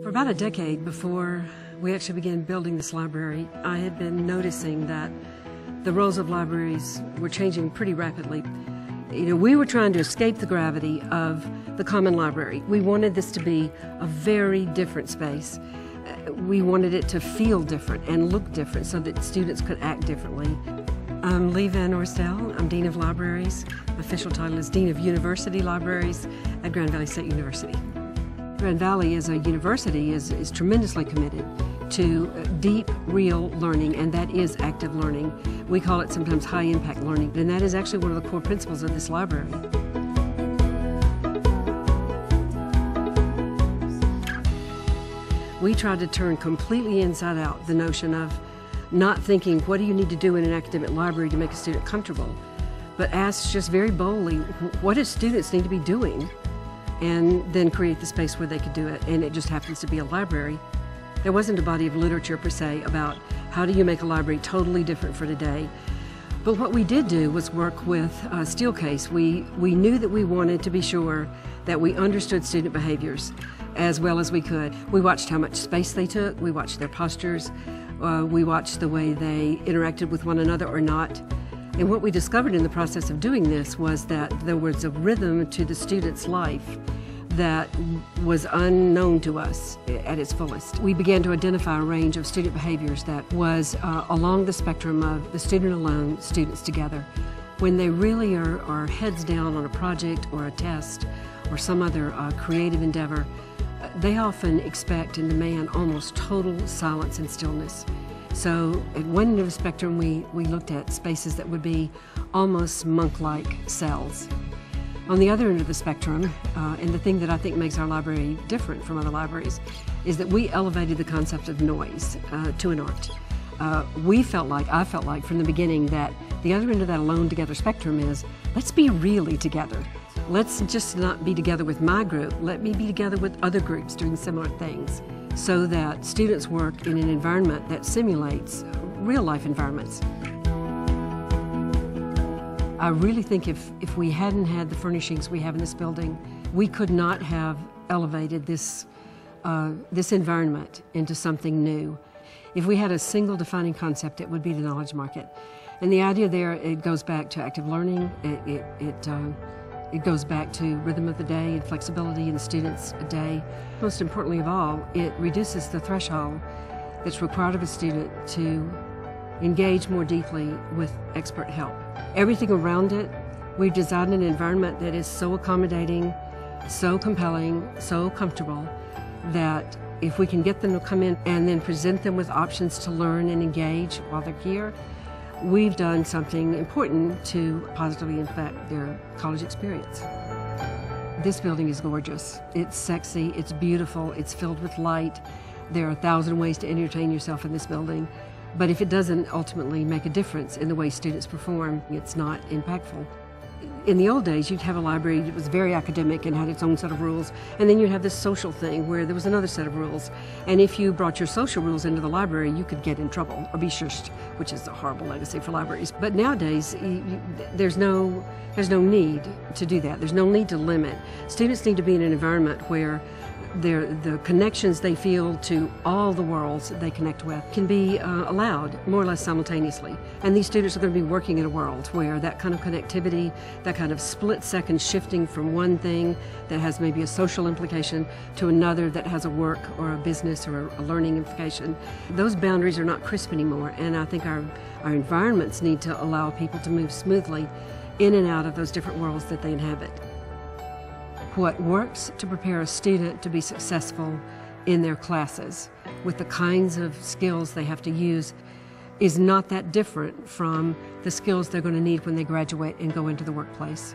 For about a decade before we actually began building this library, I had been noticing that the roles of libraries were changing pretty rapidly. We were trying to escape the gravity of the common library. We wanted this to be a very different space. We wanted it to feel different and look different so that students could act differently. I'm Lee Van Orstel. I'm Dean of Libraries. My official title is Dean of University Libraries at Grand Valley State University. Grand Valley as a university is tremendously committed to deep, real learning, and that is active learning. We call it sometimes high-impact learning, and that is actually one of the core principles of this library. We tried to turn completely inside out the notion of not thinking, what do you need to do in an academic library to make a student comfortable, but ask just very boldly, what do students need to be doing? And then create the space where they could do it, and it just happens to be a library. There wasn't a body of literature per se about how do you make a library totally different for today. But what we did do was work with Steelcase. We knew that we wanted to be sure that we understood student behaviors as well as we could. We watched how much space they took, we watched their postures, we watched the way they interacted with one another or not. And what we discovered in the process of doing this was that there was a rhythm to the student's life that was unknown to us at its fullest. We began to identify a range of student behaviors that was along the spectrum of the student alone, students together. When they really are heads down on a project or a test or some other creative endeavor, they often expect and demand almost total silence and stillness. So at one end of the spectrum, we looked at spaces that would be almost monk-like cells. On the other end of the spectrum, and the thing that I think makes our library different from other libraries, is that we elevated the concept of noise to an art. I felt like from the beginning that the other end of that alone together spectrum is, let's be really together. Let's just not be together with my group, let me be together with other groups doing similar things, so that students work in an environment that simulates real life environments. I really think if we hadn't had the furnishings we have in this building, we could not have elevated this environment into something new. If we had a single defining concept, it would be the knowledge market. And the idea there, it goes back to active learning, it goes back to rhythm of the day and flexibility in the student's day. Most importantly of all, it reduces the threshold that's required of a student to engage more deeply with expert help. Everything around it, we've designed an environment that is so accommodating, so compelling, so comfortable, that if we can get them to come in and then present them with options to learn and engage while they're here, we've done something important to positively impact their college experience. This building is gorgeous. It's sexy, it's beautiful, it's filled with light. There are 1,000 ways to entertain yourself in this building. But if it doesn't ultimately make a difference in the way students perform, it's not impactful. In the old days, you'd have a library that was very academic and had its own set of rules, and then you'd have this social thing where there was another set of rules. And if you brought your social rules into the library, you could get in trouble or be shushed, which is a horrible legacy for libraries. But nowadays, there's no need to do that. There's no need to limit. Students need to be in an environment where the connections they feel to all the worlds that they connect with can be allowed more or less simultaneously. And these students are going to be working in a world where that kind of connectivity, that kind of split-second shifting from one thing that has maybe a social implication to another that has a work or a business or a learning implication, those boundaries are not crisp anymore. And I think our environments need to allow people to move smoothly in and out of those different worlds that they inhabit. What works to prepare a student to be successful in their classes with the kinds of skills they have to use is not that different from the skills they're going to need when they graduate and go into the workplace.